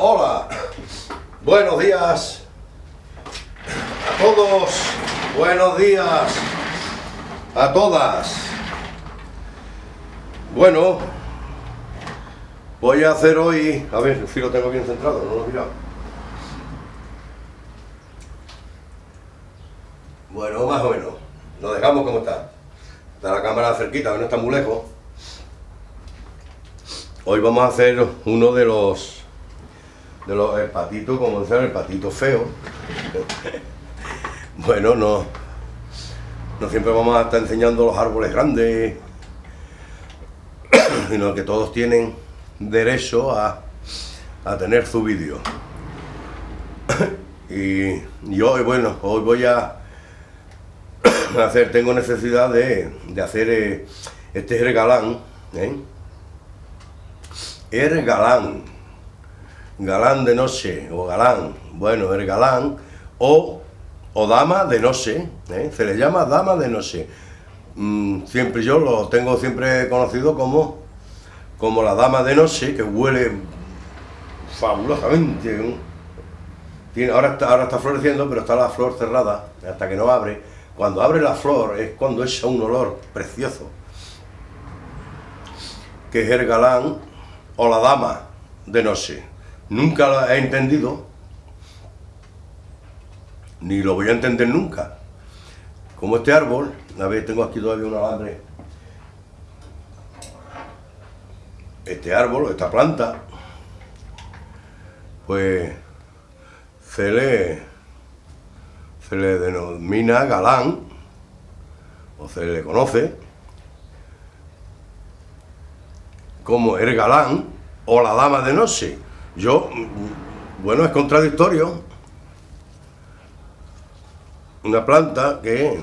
Hola, buenos días a todos, buenos días a todas. Bueno, voy a hacer hoy, a ver si lo tengo bien centrado, no lo he mirado. Bueno, más o menos, lo dejamos como está. Está la cámara cerquita, que no está muy lejos. Hoy vamos a hacer uno de los el patito, como dicen, el patito feo. Bueno, no siempre vamos a estar enseñando los árboles grandes, sino que todos tienen derecho a tener su vídeo. Y hoy, bueno, hoy voy a hacer, tengo necesidad de hacer este regalán, el galán de noche, o galán, bueno, el galán, o dama de noche, se le llama dama de noche. Siempre yo lo tengo siempre conocido como la dama de noche, que huele fabulosamente. Ahora está floreciendo, pero está la flor cerrada, hasta que no abre. Cuando abre la flor es cuando echa un olor precioso, que es el galán o la dama de noche. Nunca lo he entendido, ni lo voy a entender nunca. Como este árbol, a ver, tengo aquí todavía un alambre. Este árbol, esta planta, pues se le denomina galán, o se le conoce como el galán o la dama de noche. Bueno, es contradictorio. Una planta que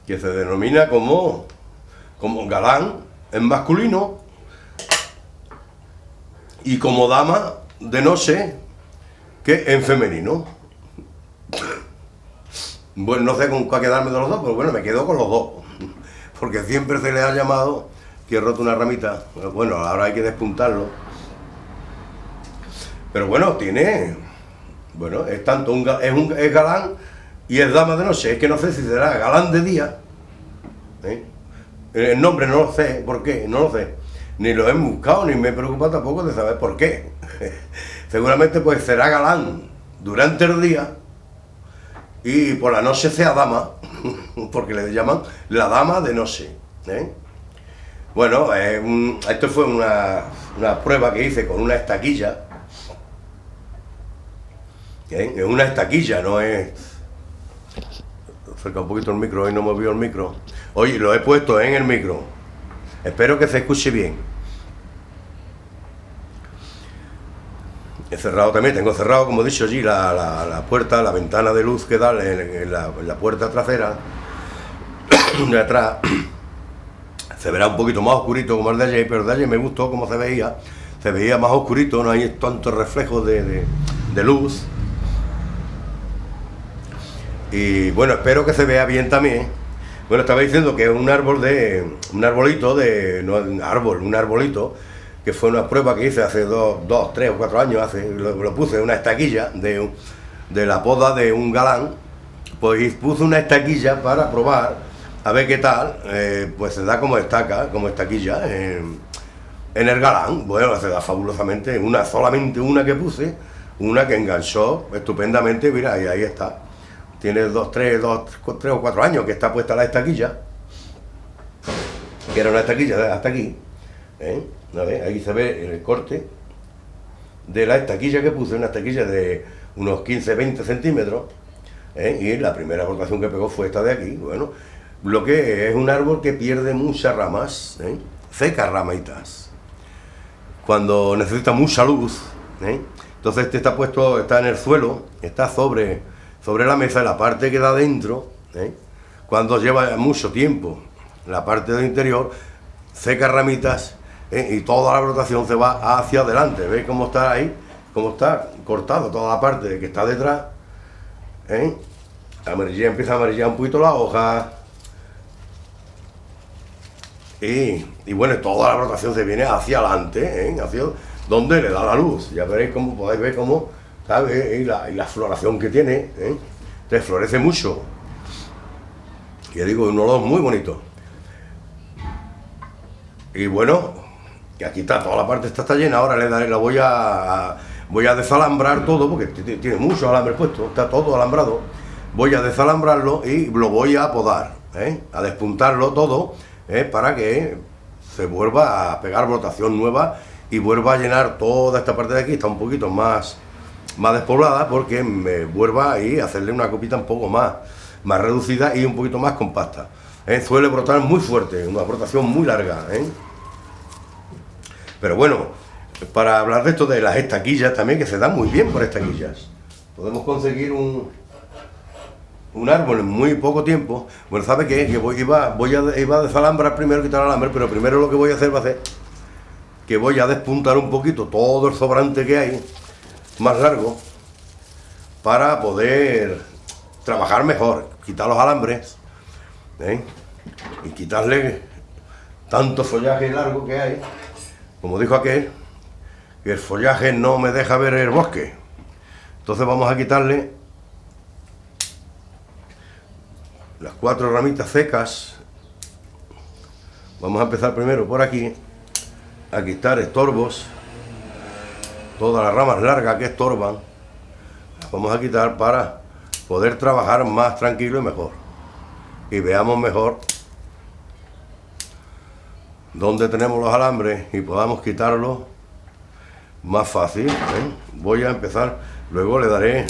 se denomina como galán en masculino y como dama de noche que en femenino. Bueno, no sé con cuál quedarme de los dos, pero bueno, me quedo con los dos, porque siempre se le ha llamado que he roto una ramita. Bueno, ahora hay que despuntarlo, pero bueno, es tanto es galán y es dama de noche. Es que no sé si será galán de día, el nombre no lo sé, ¿por qué? No lo sé, ni lo he buscado, ni me he preocupado tampoco de saber por qué. Seguramente pues será galán durante el día y por la noche sea dama, porque le llaman la dama de noche, Bueno, esto fue una prueba que hice con una estaquilla. Es una estaquilla, no es... Acerca un poquito el micro, hoy no me vio el micro. Hoy lo he puesto en el micro. Espero que se escuche bien. He cerrado también, tengo cerrado, como he dicho allí, la puerta, la ventana de luz que da en la puerta trasera, de atrás. Se verá un poquito más oscurito como el de ayer, pero el de ayer me gustó como se veía más oscurito, no hay tantos reflejos de luz. Y bueno, espero que se vea bien también. Bueno, estaba diciendo que es un arbolito que fue una prueba que hice hace 2, 3 o 4 años, lo puse en una estaquilla de la poda de un galán. Pues puse una estaquilla para probar a ver qué tal, pues se da como estaquilla en el galán. Bueno, se da fabulosamente, solamente una que puse, una que enganchó estupendamente, mira, y ahí está. Tiene 3 o 4 años que está puesta la estaquilla, que era una estaquilla hasta aquí, a ver, ahí se ve el corte de la estaquilla que puse, una estaquilla de unos 15-20 centímetros, y la primera cortación que pegó fue esta de aquí. Bueno, lo que es un árbol que pierde muchas ramas, seca ramitas, cuando necesita mucha luz, entonces este está en el suelo, está sobre la mesa, la parte que da dentro, cuando lleva mucho tiempo la parte del interior, seca ramitas, y toda la brotación se va hacia adelante. ¿Veis cómo está ahí? Cómo está cortado toda la parte que está detrás, empieza a amarillar un poquito la hoja, y bueno, toda la brotación se viene hacia adelante, hacia donde le da la luz. Ya veréis cómo, podéis ver cómo, ¿sabes? Y la floración que tiene, te florece mucho. Ya digo, un olor muy bonito. Y bueno, que aquí está, toda la parte está llena. Ahora le daré, voy a desalambrar todo, porque tiene muchos alambres puestos, está todo alambrado. Voy a desalambrarlo y lo voy a podar, a despuntarlo todo, para que se vuelva a pegar brotación nueva y vuelva a llenar toda esta parte de aquí. Está un poquito más despoblada, porque me vuelva ahí a hacerle una copita un poco más reducida y un poquito más compacta. Suele brotar muy fuerte, una brotación muy larga. Pero bueno, para hablar de esto de las estaquillas también, que se dan muy bien por estaquillas. Podemos conseguir un árbol en muy poco tiempo. Bueno, ¿sabe qué? Que iba a desalambrar primero, quitar el alambre, pero primero lo que voy a hacer va a ser que voy a despuntar un poquito todo el sobrante que hay, más largo, para poder trabajar mejor, quitar los alambres, y quitarle tanto follaje largo que hay. Como dijo aquel, que el follaje no me deja ver el bosque. Entonces vamos a quitarle las 4 ramitas secas. Vamos a empezar primero por aquí, a quitar estorbos, todas las ramas largas que estorban, las vamos a quitar para poder trabajar más tranquilo y mejor. Y veamos mejor dónde tenemos los alambres y podamos quitarlos más fácil. Voy a empezar, luego le daré,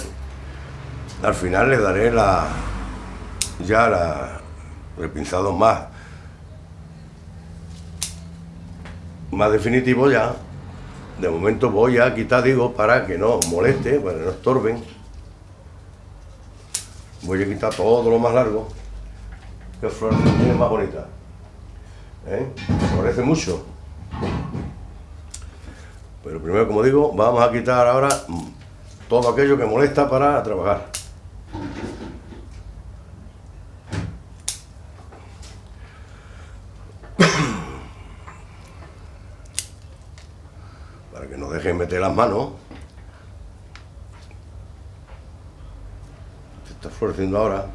al final le daré el pinzado más definitivo ya. De momento voy a quitar, digo, para que no moleste, para que no estorben. Voy a quitar todo lo más largo. Que florece tiene más bonita. Florece mucho. Pero primero, como digo, vamos a quitar ahora todo aquello que molesta para trabajar. Para que no dejen meter las manos. Se está floreciendo ahora.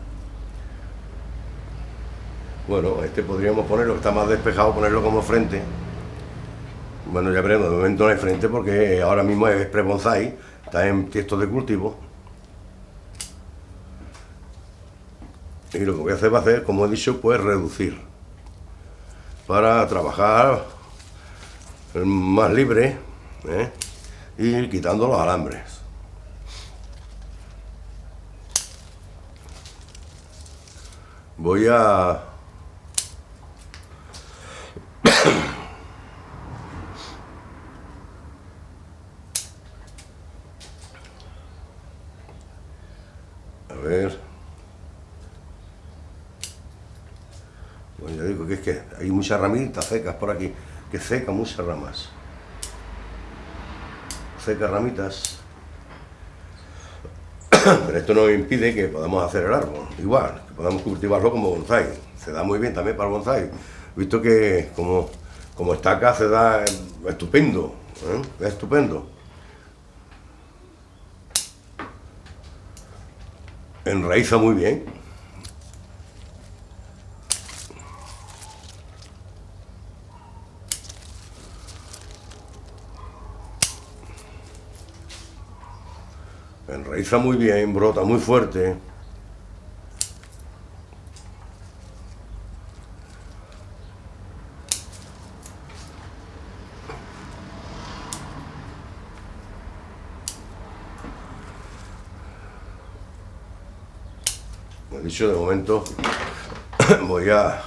Bueno, este podríamos ponerlo, que está más despejado, ponerlo como frente. Bueno, ya veremos, de momento no hay frente porque ahora mismo es pre-bonsai, está en tiesto de cultivo. Y lo que voy a hacer va a ser, como he dicho, pues reducir. Para trabajar más libre, y ir quitando los alambres. Voy a ver. Bueno, ya digo que es que hay muchas ramitas secas por aquí, que seca muchas ramas. Seca ramitas. Pero esto no impide que podamos hacer el árbol, igual, que podamos cultivarlo como bonsai. Se da muy bien también para el bonsai. Visto que como estaca se da estupendo, es estupendo. Enraiza muy bien. Enraiza muy bien, brota muy fuerte. Como he dicho, de momento voy a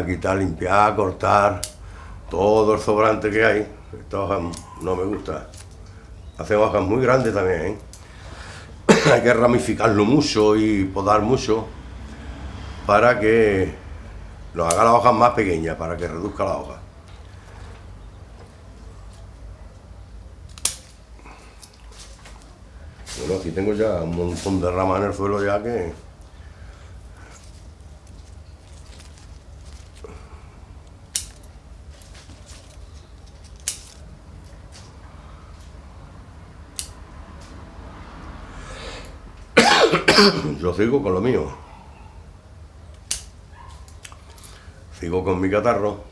quitar, limpiar, cortar todo el sobrante que hay. Esta hoja no me gusta. Hacen hojas muy grandes también, Hay que ramificarlo mucho y podar mucho para que nos haga las hojas más pequeñas, para que reduzca la hoja. Bueno, aquí tengo ya un montón de ramas en el suelo ya que... yo sigo con lo mío. Sigo con mi catarro.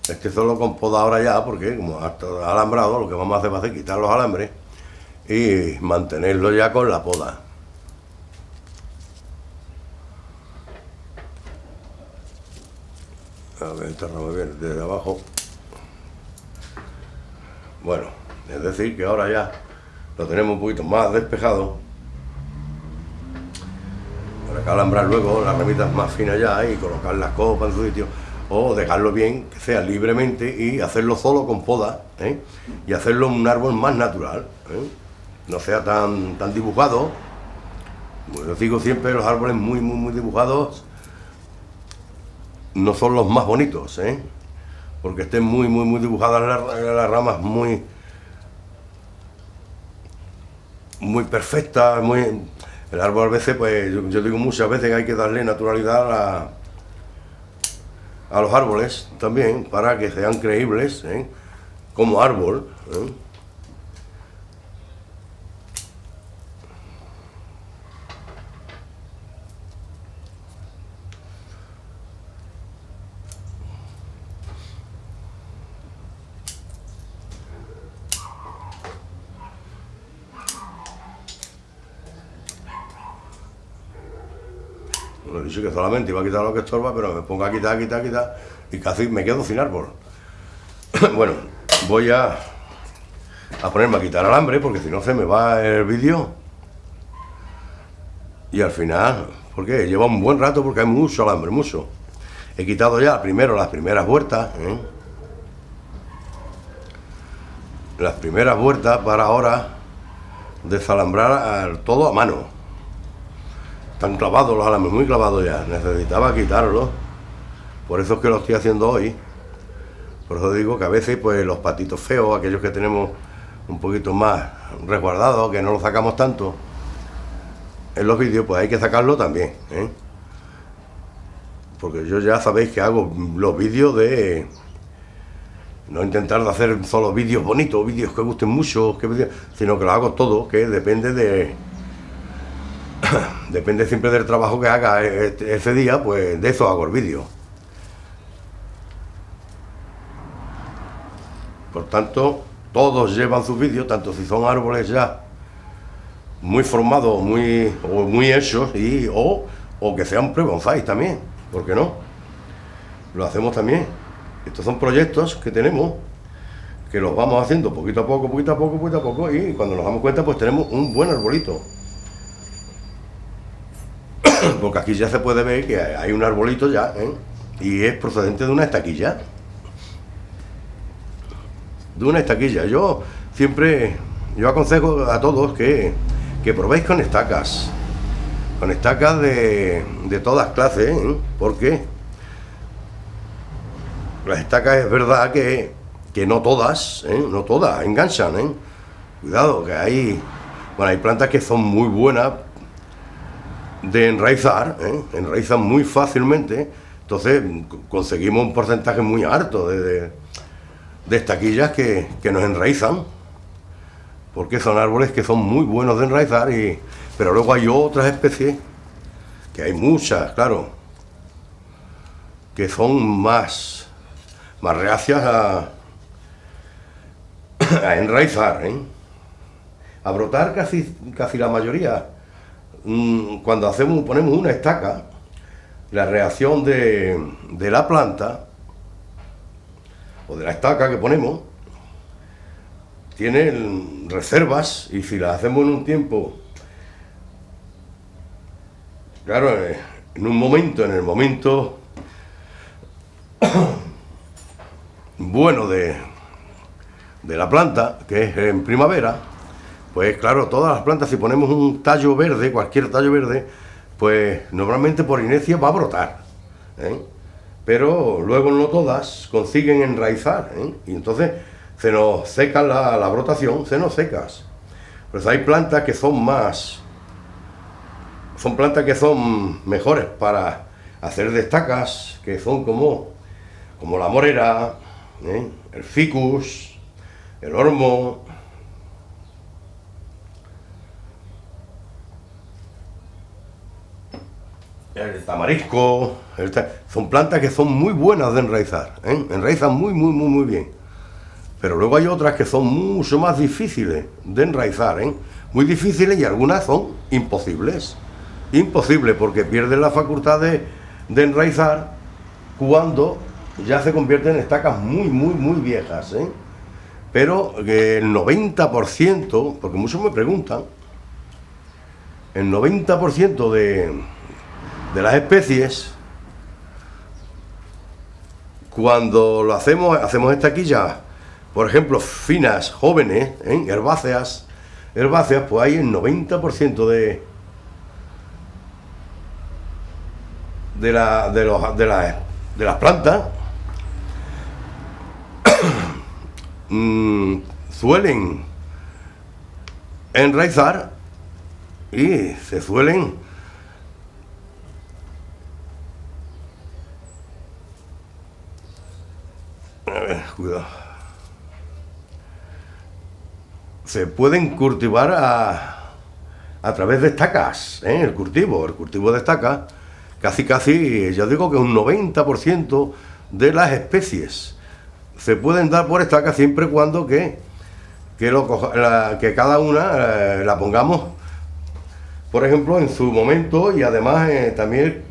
Es que solo con poda ahora ya, porque como hasta alambrado, lo que vamos a hacer va a ser quitar los alambres y mantenerlo ya con la poda. A ver, enterramos bien desde abajo. Bueno, es decir que ahora ya lo tenemos un poquito más despejado. Para que alambrar luego las ramitas más finas ya y colocar las copas en su sitio. O dejarlo bien, que sea libremente y hacerlo solo con poda, ¿eh? Y hacerlo un árbol más natural, ¿eh? No sea tan dibujado. Como yo digo siempre, los árboles muy dibujados no son los más bonitos, ¿eh? Porque estén muy dibujadas las ramas, muy perfectas, el árbol a veces, pues yo digo muchas veces que hay que darle naturalidad a los árboles también, para que sean creíbles, ¿eh? Como árbol, ¿eh? Bueno, he dicho que solamente iba a quitar lo que estorba, pero me pongo a quitar, y casi me quedo sin árbol. Bueno, voy a ponerme a quitar alambre, porque si no se me va el vídeo. Y al final, porque lleva un buen rato, porque hay mucho alambre, mucho. He quitado ya primero las primeras vueltas, ¿eh? Las primeras vueltas para ahora desalambrar todo a mano. Están clavados los alambres, muy clavados ya. Necesitaba quitarlos. Por eso es que lo estoy haciendo hoy. Por eso digo que a veces pues los patitos feos, aquellos que tenemos un poquito más resguardados, que no los sacamos tanto en los vídeos, pues hay que sacarlo también, ¿eh? Porque yo ya sabéis que hago los vídeos de no intentar de hacer solo vídeos bonitos, vídeos que gusten mucho, sino que lo hago todo, que depende siempre del trabajo que haga ese día, pues de eso hago el vídeo. Por tanto, todos llevan sus vídeos, tanto si son árboles ya muy formados, muy hechos, o que sean pre-bonsai también, ¿por qué no? Lo hacemos también. Estos son proyectos que tenemos, que los vamos haciendo poquito a poco, y cuando nos damos cuenta, pues tenemos un buen arbolito. Porque aquí ya se puede ver que hay un arbolito ya, ¿eh? Y es procedente de una estaquilla. Yo siempre aconsejo a todos que probéis con estacas de todas clases, ¿eh? Porque las estacas es verdad que no todas, no todas enganchan, ¿eh? Cuidado, que hay plantas que son muy buenas de enraizar, enraizan muy fácilmente, entonces conseguimos un porcentaje muy alto de estaquillas que nos enraizan, porque son árboles que son muy buenos de enraizar, pero luego hay otras especies, que hay muchas, claro, que son más reacias a enraizar, a brotar casi la mayoría. Cuando ponemos una estaca, la reacción de la planta o de la estaca que ponemos tiene reservas, y si las hacemos en un tiempo, claro, en el momento bueno de la planta, que es en primavera, pues claro, todas las plantas, si ponemos un tallo verde, cualquier tallo verde, pues normalmente por inercia va a brotar, ¿eh? Pero luego no todas consiguen enraizar, ¿eh? Y entonces se nos seca la brotación, se nos seca. Pues hay plantas que son más son plantas que son mejores para hacer de estacas, que son como la morera, el ficus, el ormo, el tamarisco, son plantas que son muy buenas de enraizar, enraizan muy bien. Pero luego hay otras que son mucho más difíciles de enraizar, muy difíciles, y algunas son imposibles. Imposible, porque pierden la facultad de enraizar cuando ya se convierten en estacas muy viejas, Pero que el 90%, porque muchos me preguntan, el 90% de las especies, cuando lo hacemos estaquillas, por ejemplo, finas, jóvenes, herbáceas, pues hay el 90% de las plantas suelen enraizar y se suelen cuidado, se pueden cultivar a través de estacas, el cultivo de estacas, casi, ya digo que un 90% de las especies se pueden dar por estacas, siempre y cuando que cada una la pongamos, por ejemplo, en su momento, y además también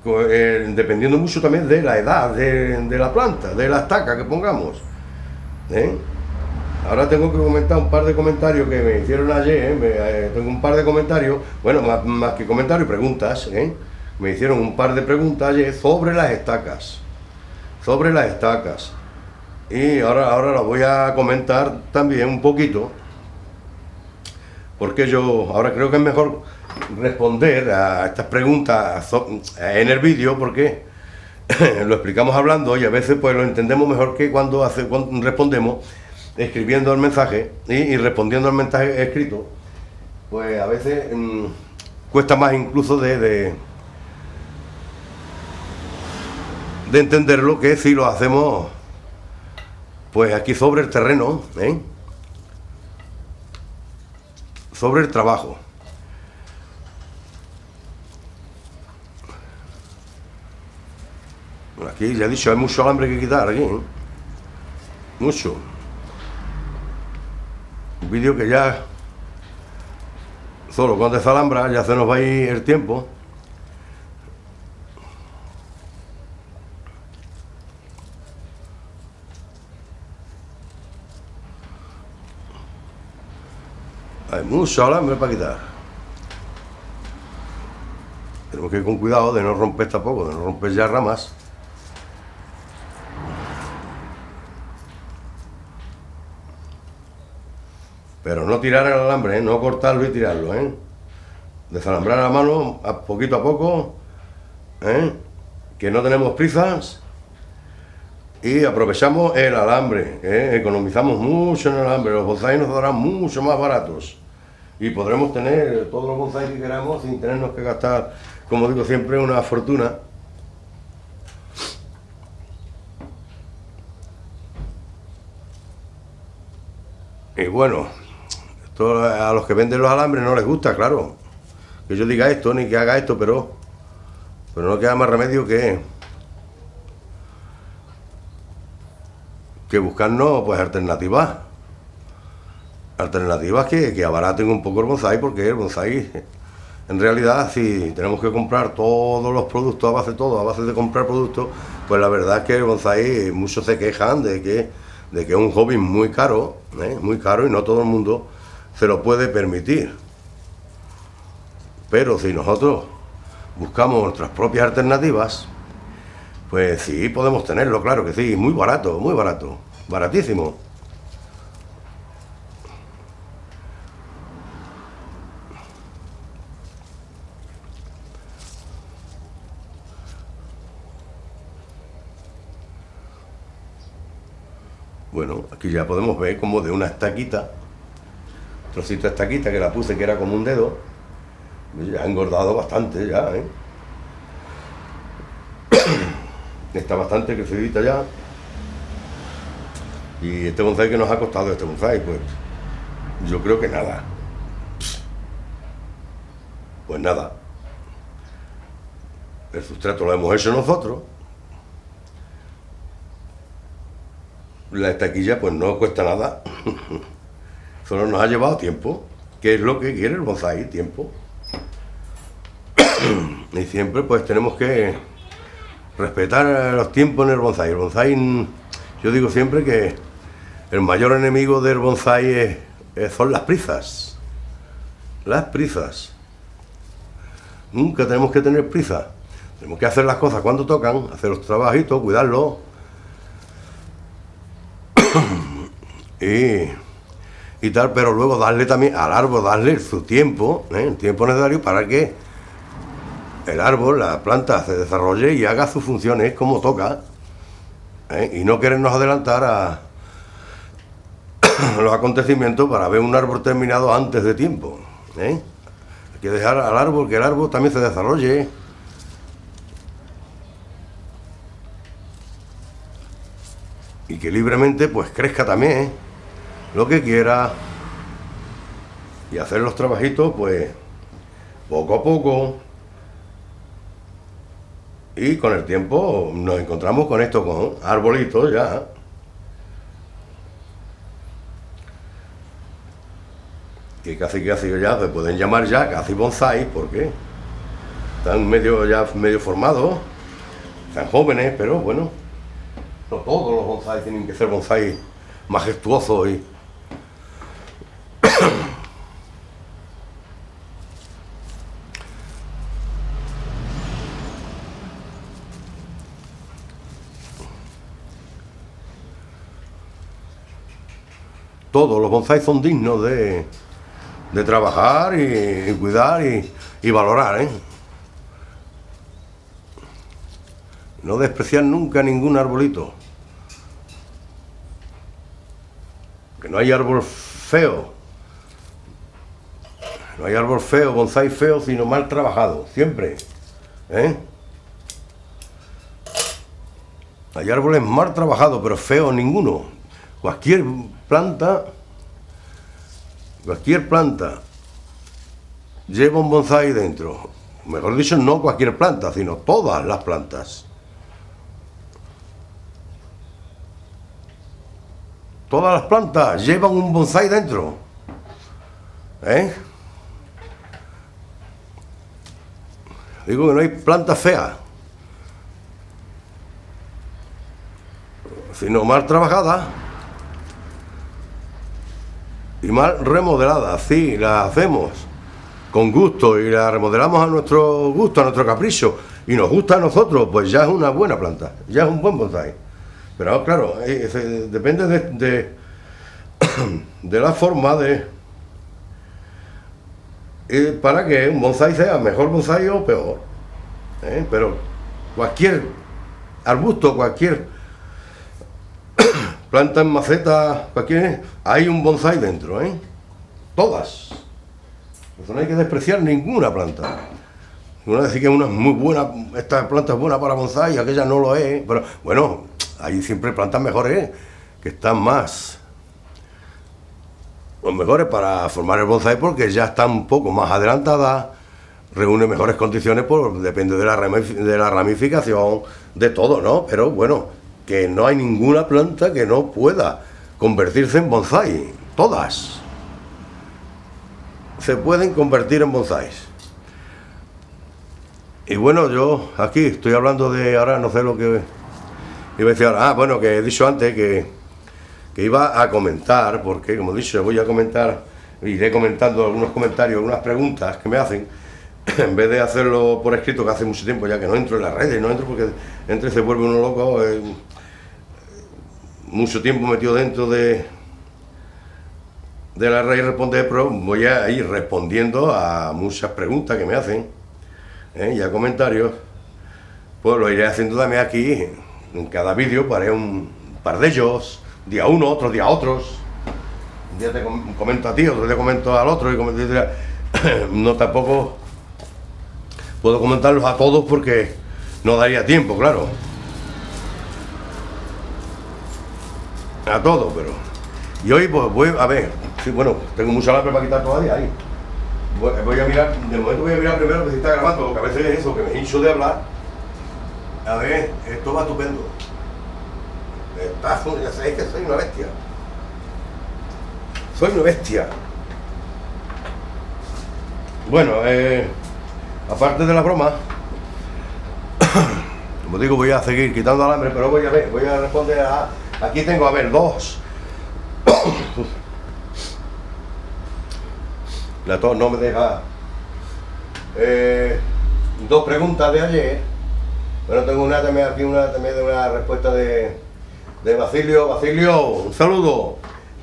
dependiendo mucho también de la edad de la planta, de la estaca que pongamos. Ahora tengo que comentar un par de comentarios que me hicieron ayer, tengo un par de comentarios, bueno, más que comentarios, preguntas, me hicieron un par de preguntas ayer sobre las estacas, y ahora las voy a comentar también un poquito, porque yo ahora creo que es mejor responder a estas preguntas en el vídeo, porque lo explicamos hablando y a veces pues lo entendemos mejor que cuando respondemos escribiendo el mensaje y respondiendo al mensaje escrito, pues a veces cuesta más incluso de entenderlo que si lo hacemos pues aquí sobre el terreno, sobre el trabajo. Bueno, aquí ya he dicho, hay mucho alambre que quitar aquí, mucho. Un vídeo que ya solo con desalambra ya se nos va a ir el tiempo. Hay mucho alambre para quitar. Tenemos que ir con cuidado de no romper tampoco, de no romper ya ramas. Pero no tirar el alambre, no cortarlo y tirarlo, Desalambrar la mano poquito a poco, que no tenemos prisas, y aprovechamos el alambre, economizamos mucho en el alambre. Los bonsáis nos darán mucho más baratos y podremos tener todos los bonsáis que queramos sin tenernos que gastar, como digo siempre, una fortuna. Y bueno, esto a los que venden los alambres no les gusta, claro, que yo diga esto ni que haga esto, pero no queda más remedio que buscarnos pues alternativas que abaraten un poco el bonsái, porque el bonsái en realidad, si tenemos que comprar todos los productos a base de comprar productos, pues la verdad es que el bonsái, muchos se quejan de que es un hobby muy caro, y no todo el mundo se lo puede permitir. Pero si nosotros buscamos nuestras propias alternativas, pues sí, podemos tenerlo, claro que sí, muy barato, baratísimo. Bueno, aquí ya podemos ver como de una estaquita, trocito de estaquita que la puse que era como un dedo, Ya ha engordado bastante ya, ¿eh? Está bastante crecidita ya. Y este bonsái, que nos ha costado este bonsái, pues yo creo que nada. Pues nada. El sustrato lo hemos hecho nosotros. La estaquilla pues no cuesta nada. Solo nos ha llevado tiempo. ¿Qué es lo que quiere el bonsái? Tiempo. Y siempre pues tenemos que respetar los tiempos en el bonsái. El bonsái, yo digo siempre que el mayor enemigo del bonsái son las prisas. Las prisas. Nunca tenemos que tener prisa. Tenemos que hacer las cosas cuando tocan, hacer los trabajitos, cuidarlos. y tal, pero luego darle también al árbol, darle su tiempo, el tiempo necesario para que el árbol, la planta, se desarrolle y haga sus funciones como toca, y no querernos adelantar a los acontecimientos para ver un árbol terminado antes de tiempo. Hay que dejar al árbol, que el árbol también se desarrolle. Y que libremente pues crezca también lo que quiera, y hacer los trabajitos pues poco a poco, y con el tiempo nos encontramos con esto, con arbolitos ya. Que casi ya se pueden llamar ya casi bonsái, porque están medio formados, están jóvenes, pero bueno, no todos los bonsáis tienen que ser bonsáis majestuosos y todos los bonsáis son dignos de trabajar y cuidar y valorar, ¿eh? No despreciar nunca ningún arbolito. Que no hay árbol feo. No hay árbol feo, bonsái feo, sino mal trabajado, siempre. Hay árboles mal trabajados, pero feos ninguno. Cualquier planta lleva un bonsái dentro. Mejor dicho, no cualquier planta, sino todas las plantas. Todas las plantas llevan un bonsái dentro. Digo que no hay planta fea, sino mal trabajada y mal remodelada. Sí, la hacemos con gusto y la remodelamos a nuestro gusto, a nuestro capricho, y nos gusta a nosotros, pues ya es una buena planta, ya es un buen bonsái. Pero claro, depende de la forma para que un bonsái sea mejor bonsái o peor. Pero cualquier arbusto, cualquier planta en maceta, hay un bonsái dentro, todas. Eso no hay que despreciar ninguna planta. Uno decir que una es muy buena, esta planta es buena para bonsái y aquella no lo es, pero bueno, hay siempre plantas mejores que están más, pues mejores para formar el bonsái, porque ya están un poco más adelantadas, reúne mejores condiciones, depende de la ramificación, de todo, ¿no? Pero bueno, que no hay ninguna planta que no pueda convertirse en bonsái. Todas se pueden convertir en bonsáis. Y bueno, yo aquí estoy hablando de, ahora no sé lo que iba a decir ahora. Bueno, que he dicho antes que iba a comentar, porque como he dicho, voy a comentar, iré comentando algunos comentarios, algunas preguntas que me hacen, en vez de hacerlo por escrito, que hace mucho tiempo ya que no entro en las redes, no entro porque se vuelve uno loco, mucho tiempo metido dentro de la red y responder, pero voy a ir respondiendo a muchas preguntas que me hacen, y a comentarios, pues lo iré haciendo también aquí, en cada vídeo, para un par de ellos, día uno, otro día otros, un día te comento a ti, otro día comento al otro, y no tampoco puedo comentarlos a todos porque no daría tiempo, claro. A todos, pero... Y hoy pues voy a ver, sí, bueno, tengo mucho alambre para quitar todavía ahí. Voy a mirar, de momento voy a mirar primero que se está grabando, porque a veces es eso, que me hincho de hablar. A ver, esto va estupendo. Ya sabéis que soy una bestia. Soy una bestia. Bueno, aparte de la broma, como digo, voy a seguir quitando alambre, pero voy a responder a... Aquí tengo, a ver, dos. La tos no me deja. Dos preguntas de ayer. Bueno, tengo una también aquí, también de una respuesta de Basilio. Basilio, un saludo.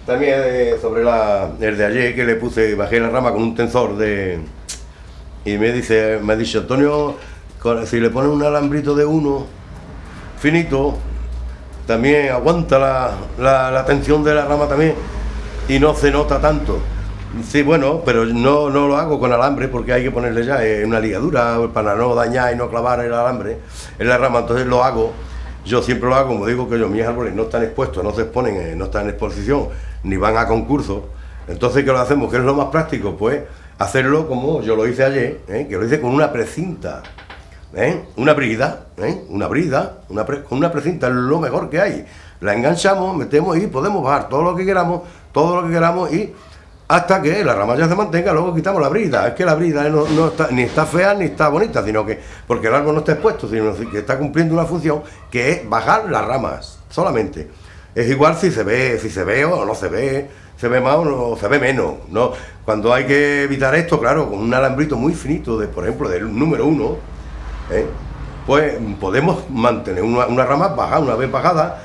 También sobre el de ayer que le puse, bajé la rama con un tensor y me ha dicho Antonio, si le pones un alambrito de uno finito, también aguanta la tensión de la rama también y no se nota tanto. Sí, bueno, pero no lo hago con alambre porque hay que ponerle ya una ligadura para no dañar y no clavar el alambre en la rama, entonces lo hago. Yo siempre lo hago, como digo, que mis árboles no están expuestos, no se exponen, no están en exposición, ni van a concursos. Entonces, ¿qué lo hacemos? ¿Qué es lo más práctico? Pues hacerlo como yo lo hice ayer, que lo hice con una precinta, una brida, con una precinta, es lo mejor que hay. La enganchamos, metemos y podemos bajar todo lo que queramos y hasta que la rama ya se mantenga, luego quitamos la brida. Es que la brida no está, ni está fea ni está bonita, sino que porque el árbol no está expuesto, sino que está cumpliendo una función que es bajar las ramas solamente. Es igual si se ve o no se ve más o no se ve menos, ¿no? Cuando hay que evitar esto, claro, con un alambrito muy finito, por ejemplo, del número 1, pues podemos mantener una rama bajada, una vez bajada,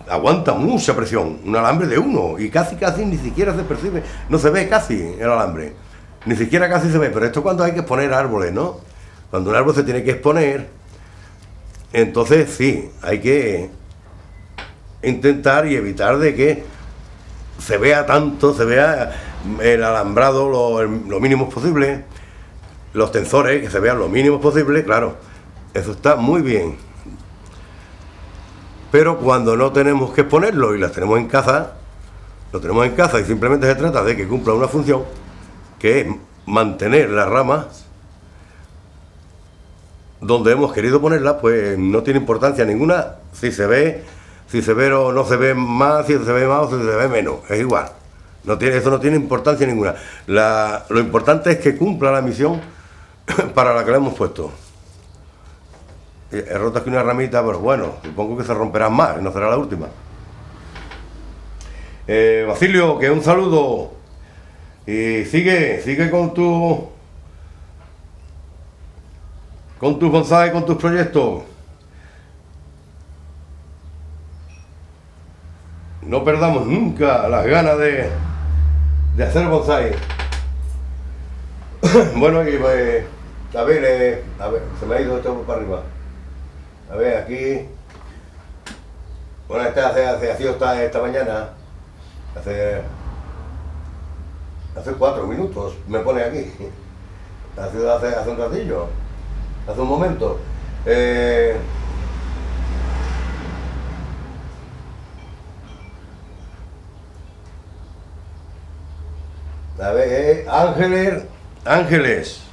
aguanta mucha presión, un alambre de 1 y casi ni siquiera se percibe, no se ve casi el alambre, ni siquiera casi se ve, pero esto cuando hay que exponer árboles, ¿no? Cuando un árbol se tiene que exponer, entonces sí, hay que intentar y evitar de que se vea el alambrado lo mínimo posible, los tensores que se vean lo mínimo posible, claro, eso está muy bien. Pero cuando no tenemos que exponerlo y las tenemos en casa, lo tenemos en casa y simplemente se trata de que cumpla una función, que es mantener las ramas donde hemos querido ponerlas, pues no tiene importancia ninguna si se ve o no se ve más, si se ve más o si se ve menos, es igual. Eso no tiene importancia ninguna. Lo importante es que cumpla la misión para la que la hemos puesto. He roto aquí una ramita, pero bueno, supongo que se romperán más, no será la última. Basilio, que un saludo. Y sigue con tu bonsai, con tus proyectos. No perdamos nunca las ganas de hacer bonsai. Bueno, y a ver, se me ha ido esto para arriba. A ver, aquí... Bueno, ha sido esta mañana, hace 4 minutos, me pone aquí. Ha sido hace un ratillo, hace un momento. A ver, Ángeles,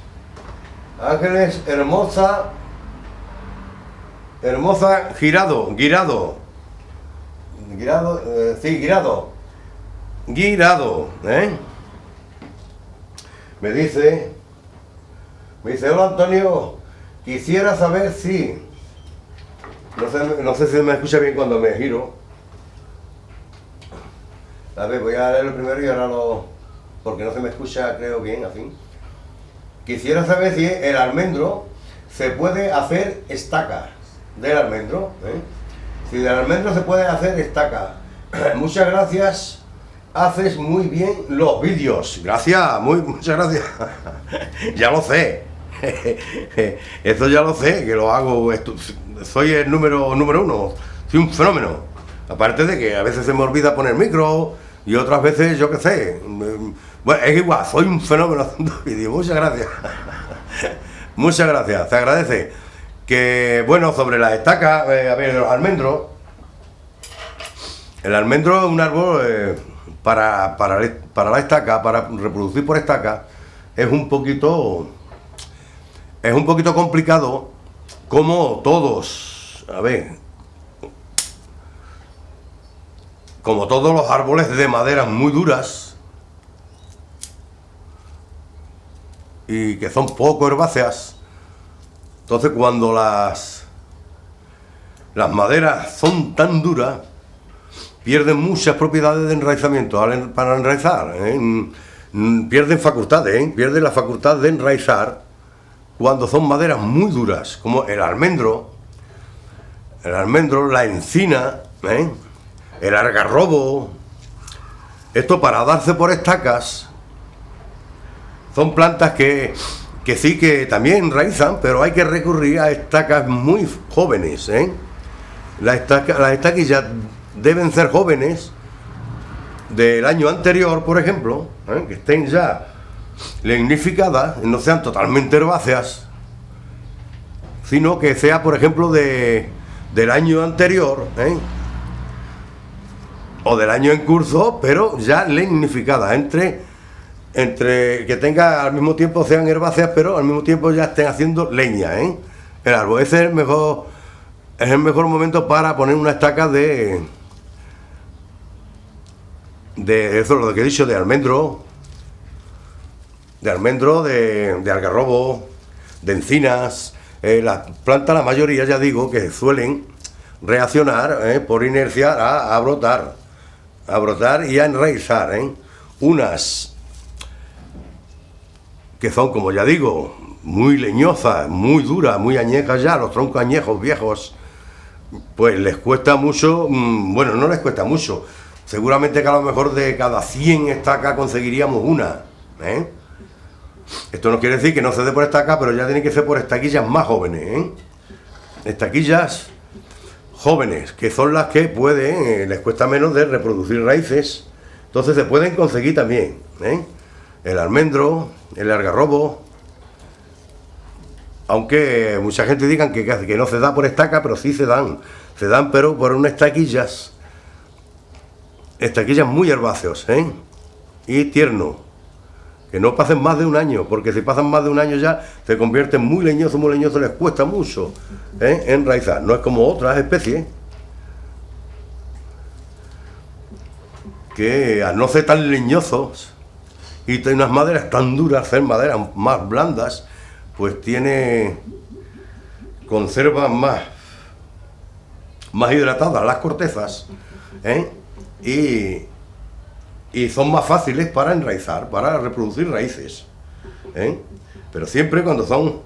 hermosa, Guirado, me dice, hola Antonio, quisiera saber si, no sé si me escucha bien cuando me giro. A ver, voy a leerlo primero y ahora porque no se me escucha, creo, bien, así. Quisiera saber si el almendro se puede hacer estacas del almendro, Si del almendro se puede hacer estacas. Muchas gracias, haces muy bien los vídeos. Gracias, muchas gracias. Ya lo sé. Eso ya lo sé, que lo hago. Soy el número 1, soy un fenómeno. Aparte de que a veces se me olvida poner micro y otras veces, yo qué sé. Bueno, es igual, soy un fenómeno haciendo vídeos. Muchas gracias. Muchas gracias, te agradece. Que bueno, sobre las estacas, a ver, los almendros. El almendro es un árbol para la estaca, para reproducir por estaca, es un poquito complicado, como todos, a ver, como todos los árboles de maderas muy duras y que son poco herbáceas. Entonces cuando las maderas son tan duras, pierden muchas propiedades de enraizamiento para enraizar, pierden facultades, pierden la facultad de enraizar cuando son maderas muy duras, como el almendro, la encina, el algarrobo. Esto, para darse por estacas, son plantas que sí que también enraizan, pero hay que recurrir a estacas muy jóvenes, Las estaquillas deben ser jóvenes del año anterior, por ejemplo, que estén ya lignificadas, no sean totalmente herbáceas, sino que sea, por ejemplo, del año anterior, o del año en curso, pero ya lignificadas, entre que tenga al mismo tiempo, sean herbáceas, pero al mismo tiempo ya estén haciendo leña, el árbol. Ese es el mejor momento para poner una estaca de eso, lo que he dicho, de almendro, de algarrobo, de encinas. Las plantas, la mayoría, ya digo, que suelen reaccionar por inercia a brotar y a enraizar, unas que son, como ya digo, muy leñosas, muy duras, muy añejas ya, los troncos añejos, viejos, pues les cuesta mucho, bueno, no les cuesta mucho. Seguramente que a lo mejor de cada 100 estacas conseguiríamos una, Esto no quiere decir que no se dé por estaca, pero ya tiene que ser por estaquillas más jóvenes, Estaquillas jóvenes, que son las que pueden, les cuesta menos de reproducir raíces, entonces se pueden conseguir también, el almendro, el algarrobo, aunque mucha gente digan que no se da por estaca, pero sí se dan pero por unas estaquillas muy herbáceos, y tierno, que no pasen más de un año, porque si pasan más de un año ya se convierten muy leñosos, les cuesta mucho enraizar. No es como otras especies que, al no ser tan leñosos y tener unas maderas tan duras, ser maderas más blandas, pues conservan más hidratadas las cortezas, y son más fáciles para enraizar, para reproducir raíces, pero siempre cuando son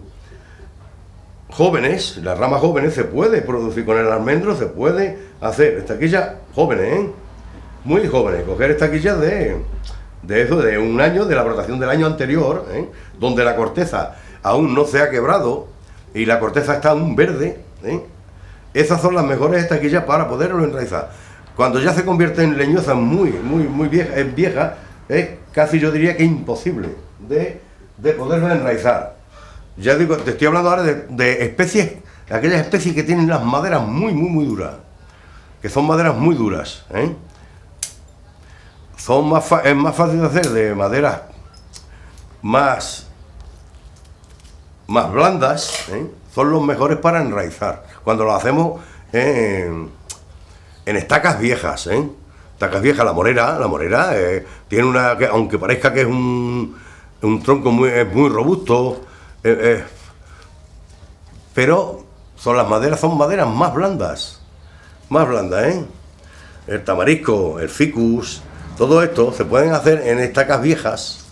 jóvenes, las ramas jóvenes, se puede producir con el almendro, se puede hacer estaquillas jóvenes, muy jóvenes, coger estaquillas de un año, de la brotación del año anterior, donde la corteza aún no se ha quebrado y la corteza está aún verde, esas son las mejores estaquillas para poderlo enraizar. Cuando ya se convierte en leñosa muy vieja, es casi, yo diría que imposible de poderla enraizar. Ya digo, te estoy hablando ahora de especies, aquellas especies que tienen las maderas muy duras, que son maderas muy duras, es más fácil de hacer de maderas más blandas, son los mejores para enraizar. Cuando lo hacemos en estacas viejas, estacas viejas, la morera tiene una, que aunque parezca que es un tronco muy robusto, pero son maderas más blandas, el tamarisco, el ficus, todo esto se pueden hacer en estacas viejas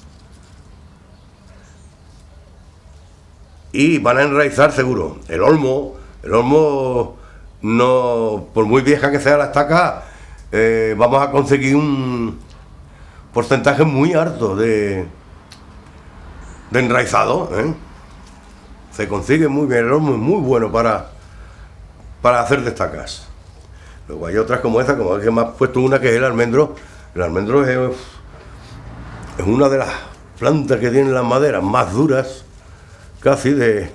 y van a enraizar seguro. El olmo no, por muy vieja que sea la estaca, vamos a conseguir un porcentaje muy alto de enraizado, Se consigue muy bien, el olmo es muy bueno para hacer de estacas. Luego hay otras como esta, como que me has puesto una, que es el almendro. El almendro es una de las plantas que tienen las maderas más duras, casi de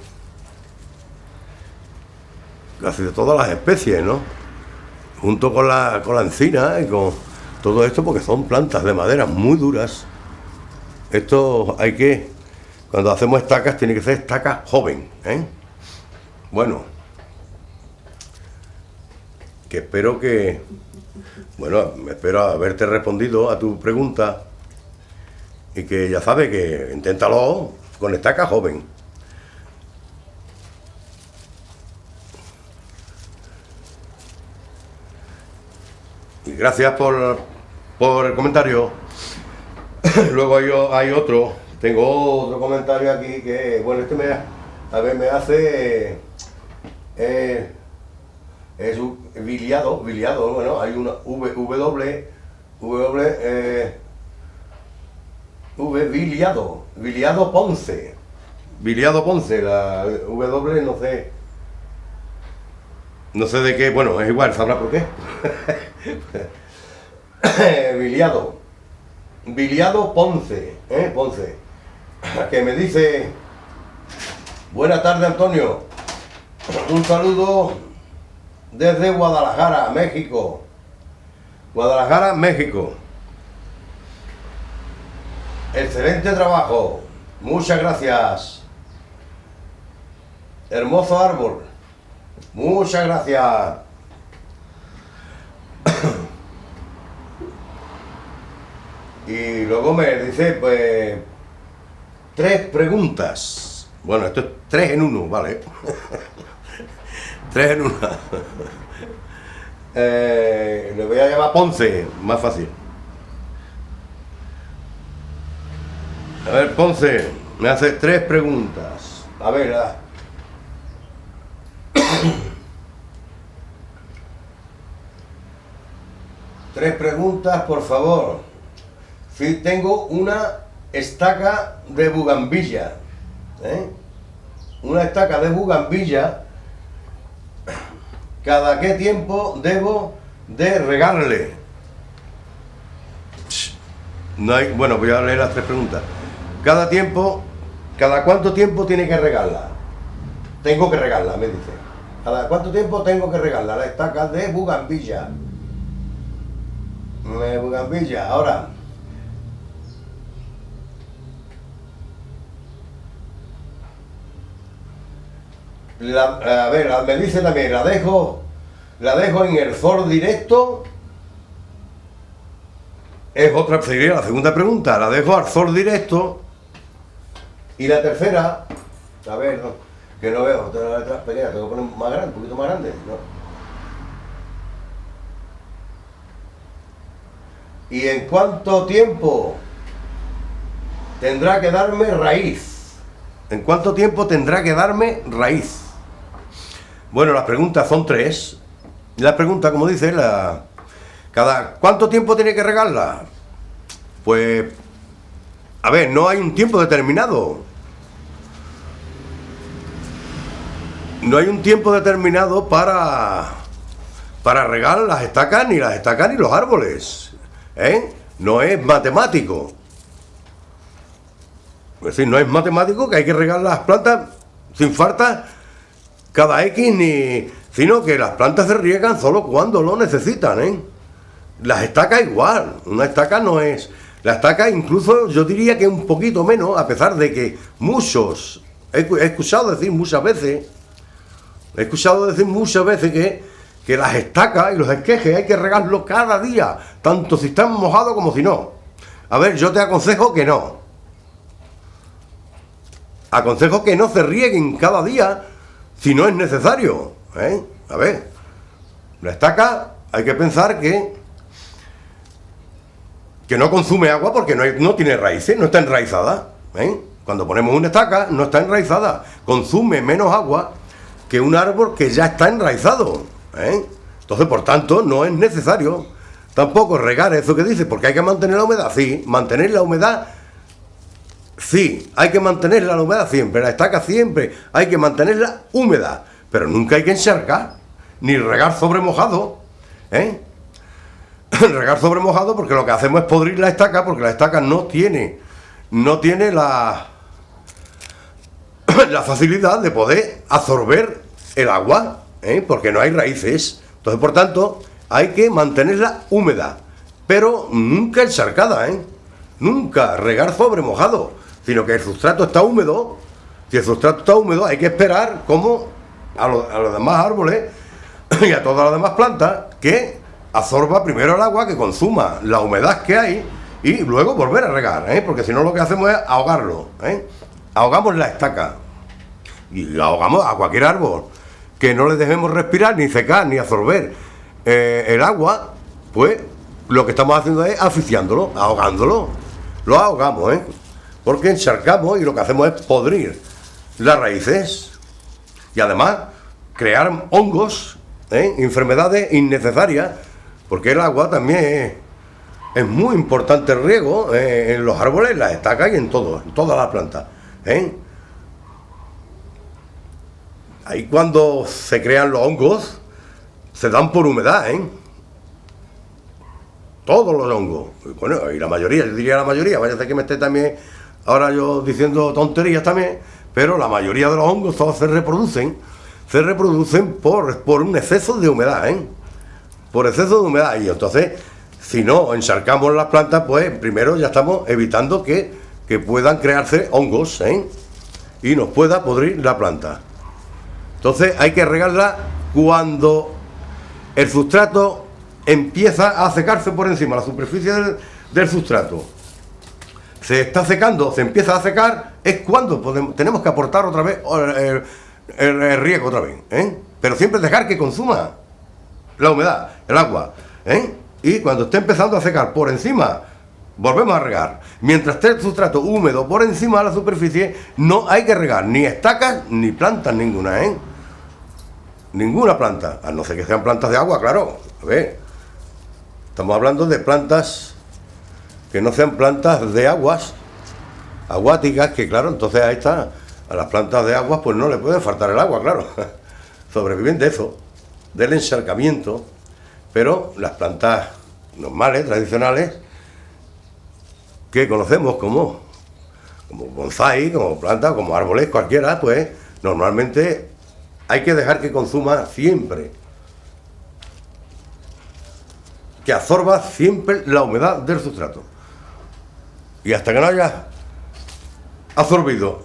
todas las especies, ¿no? Junto con la encina y con todo esto, porque son plantas de madera muy duras. Esto hay que, cuando hacemos estacas, tiene que ser estaca joven, ¿eh? Bueno, que espero que, bueno, espero haberte respondido a tu pregunta y que ya sabes que inténtalo con estaca joven. Y gracias por el comentario. Luego hay otro, tengo otro comentario aquí que, bueno, este me hace, es un Viliado, bueno, hay una Viliado Ponce, la W no sé de qué, bueno, es igual, sabrá por qué. Viliado Ponce, Ponce, que me dice: buenas tardes, Antonio, un saludo desde Guadalajara, México. Excelente trabajo, muchas gracias. Hermoso árbol, muchas gracias. Y luego me dice, pues, 3 preguntas. Bueno, esto es 3 en 1, ¿vale? 3 en 1. Le voy a llamar Ponce, más fácil. A ver, Ponce, me hace 3 preguntas. A ver, tres preguntas, por favor. Sí, tengo una estaca de bugambilla, una estaca de bugambilla. ¿Cada qué tiempo debo de regarle? No hay, bueno, voy a leer las 3 preguntas. ¿Cada cuánto tiempo tiene que regarla? Tengo que regarla, me dice. ¿Cada cuánto tiempo tengo que regarla? La estaca de bugambilla. Ahora, me dice también, la dejo en el sol directo. Sería la segunda pregunta, la dejo al sol directo. Y la tercera, a ver, no, que no veo, tengo las letras pequeñas, tengo que poner más grande, un poquito más grande, ¿no? ¿Y en cuánto tiempo tendrá que darme raíz? ¿En cuánto tiempo tendrá que darme raíz? Bueno, las preguntas son 3. La pregunta, como dice, ¿cada cuánto tiempo tiene que regarla? Pues, a ver, no hay un tiempo determinado. No hay un tiempo determinado para regar las estacas ni los árboles, No es matemático. Es decir, no es matemático que hay que regar las plantas sin falta cada X, sino que las plantas se riegan solo cuando lo necesitan, Las estacas igual, una estaca no es... La estaca incluso yo diría que un poquito menos, a pesar de que muchos... He escuchado decir muchas veces que las estacas y los esquejes hay que regarlos cada día, tanto si están mojados como si no. A ver, yo te aconsejo que no. Aconsejo que no se rieguen cada día si no es necesario, A ver, la estaca hay que pensar que no consume agua porque no tiene raíces, no está enraizada, Cuando ponemos una estaca no está enraizada, consume menos agua que un árbol que ya está enraizado, Entonces, por tanto, no es necesario tampoco regar eso que dice, porque hay que mantener la humedad, sí, mantener la humedad. Sí, hay que mantener la humedad siempre, la estaca siempre, hay que mantenerla húmeda, pero nunca hay que encharcar, ni regar sobre mojado, Regar sobre mojado porque lo que hacemos es podrir la estaca, porque la estaca no tiene la la facilidad de poder absorber el agua, porque no hay raíces. Entonces, por tanto, hay que mantenerla húmeda, pero nunca encharcada, nunca regar sobre mojado, sino que el sustrato está húmedo. Si el sustrato está húmedo, hay que esperar como a los demás árboles y a todas las demás plantas que absorba primero el agua, que consuma la humedad que hay y luego volver a regar, porque si no lo que hacemos es ahogarlo, ahogamos la estaca y ahogamos a cualquier árbol que no le dejemos respirar, ni secar, ni absorber el agua, pues lo que estamos haciendo es asfixiándolo, ahogándolo, lo ahogamos, porque encharcamos y lo que hacemos es podrir las raíces y además crear hongos, enfermedades innecesarias, porque el agua también es muy importante el riego en los árboles, en las estacas y en todas las plantas. Ahí cuando se crean los hongos, se dan por humedad, todos los hongos. Bueno, y la mayoría, yo diría la mayoría, vaya a ser que me esté también ahora yo diciendo tonterías también, pero la mayoría de los hongos todos se reproducen por un exceso de humedad, por exceso de humedad. Y entonces, si no encharcamos las plantas, pues primero ya estamos evitando que puedan crearse hongos, y nos pueda podrir la planta. Entonces hay que regarla cuando el sustrato empieza a secarse por encima, la superficie del sustrato se está secando, se empieza a secar, es cuando tenemos que aportar otra vez el riego otra vez, pero siempre dejar que consuma la humedad, el agua, y cuando esté empezando a secar por encima, volvemos a regar. Mientras esté el sustrato húmedo por encima de la superficie, no hay que regar ni estacas ni plantas ninguna, ninguna planta, a no ser que sean plantas de agua, claro. A ver, estamos hablando de plantas que no sean plantas de aguas acuáticas, que claro, entonces ahí está, a las plantas de aguas pues no le puede faltar el agua, claro, sobreviven de eso, del encharcamiento, pero las plantas normales, tradicionales, que conocemos como bonsái, como plantas, como árboles cualquiera, pues normalmente hay que dejar que consuma siempre, que absorba siempre la humedad del sustrato. Y hasta que no haya absorbido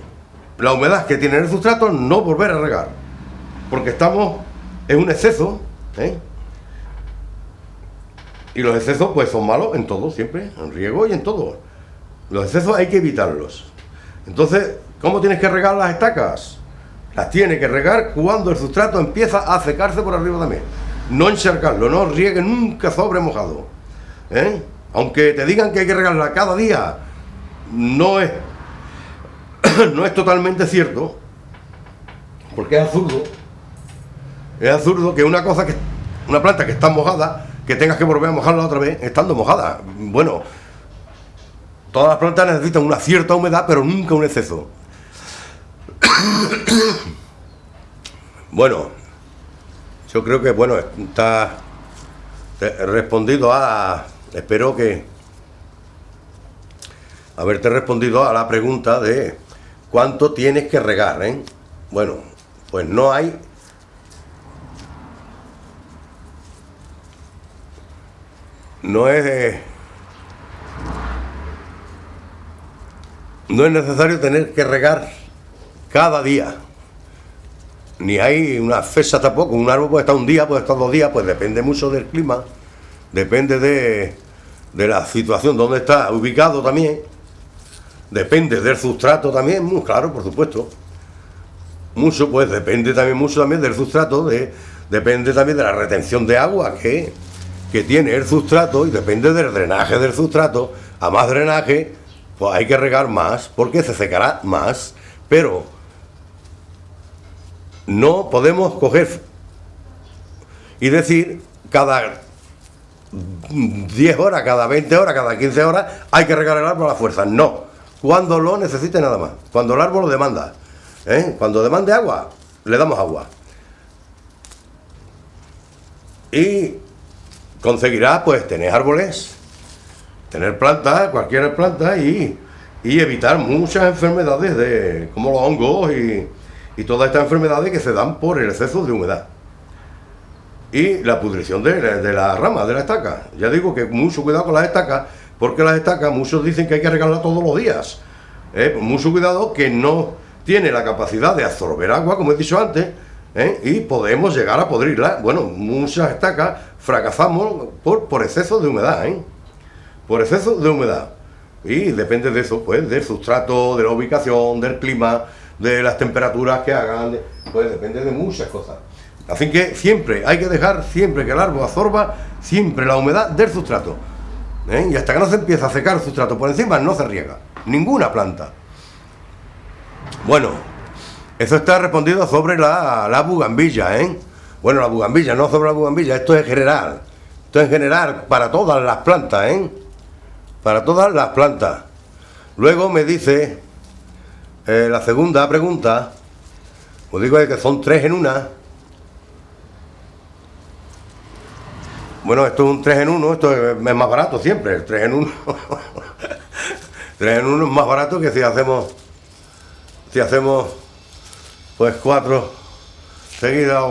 la humedad que tiene el sustrato, no volver a regar, porque estamos en un exceso, y los excesos pues son malos en todo, siempre, en riego y en todo. Los excesos hay que evitarlos. Entonces, ¿cómo tienes que regar las estacas? Las tienes que regar cuando el sustrato empieza a secarse por arriba también. No encharcarlo, no riegue nunca sobre mojado. Aunque te digan que hay que regarla cada día, no es totalmente cierto, porque es absurdo. Es absurdo que una planta que está mojada, que tengas que volver a mojarla otra vez estando mojada. Bueno, todas las plantas necesitan una cierta humedad, pero nunca un exceso. Bueno, yo creo que está respondido espero que haberte respondido a la pregunta de cuánto tienes que regar, Bueno, pues no es necesario tener que regar cada día, ni hay una fecha tampoco. Un árbol puede estar un día, puede estar 2 días, pues depende mucho del clima, depende de la situación donde está ubicado también, depende del sustrato también, muy claro, por supuesto. Mucho, pues depende también mucho también del sustrato, depende también de la retención de agua que tiene el sustrato, y depende del drenaje del sustrato. A más drenaje, pues hay que regar más, porque se secará más, pero no podemos coger y decir cada 10 horas, cada 20 horas, cada 15 horas hay que regar el árbol a la fuerza. No, cuando lo necesite nada más, cuando el árbol lo demanda, cuando demande agua, le damos agua. Y conseguirá pues tener árboles, tener plantas, cualquier planta, y y evitar muchas enfermedades como los hongos y todas estas enfermedades que se dan por el exceso de humedad. Y la pudrición de la rama, de la estaca. Ya digo que mucho cuidado con las estacas, porque las estacas, muchos dicen que hay que regarlas todos los días. Mucho cuidado, que no tiene la capacidad de absorber agua, como he dicho antes, y podemos llegar a podrirla. Bueno, muchas estacas fracasamos por exceso de humedad, por exceso de humedad. Y depende de eso, pues, del sustrato, de la ubicación, del clima, de las temperaturas que hagan, pues depende de muchas cosas. Así que siempre hay que dejar, siempre que el árbol absorba, siempre la humedad del sustrato. Y hasta que no se empieza a secar el sustrato por encima, no se riega ninguna planta. Bueno, eso está respondido sobre la bugambilla, Bueno, la bugambilla, no sobre la bugambilla, esto es general. Esto es general para todas las plantas, Para todas las plantas. Luego me dice la segunda pregunta, os digo que son 3 en una. Bueno, esto es un 3 en 1, esto es más barato siempre, el 3 en 1. 3 en 1 es más barato que si hacemos pues 4 seguidas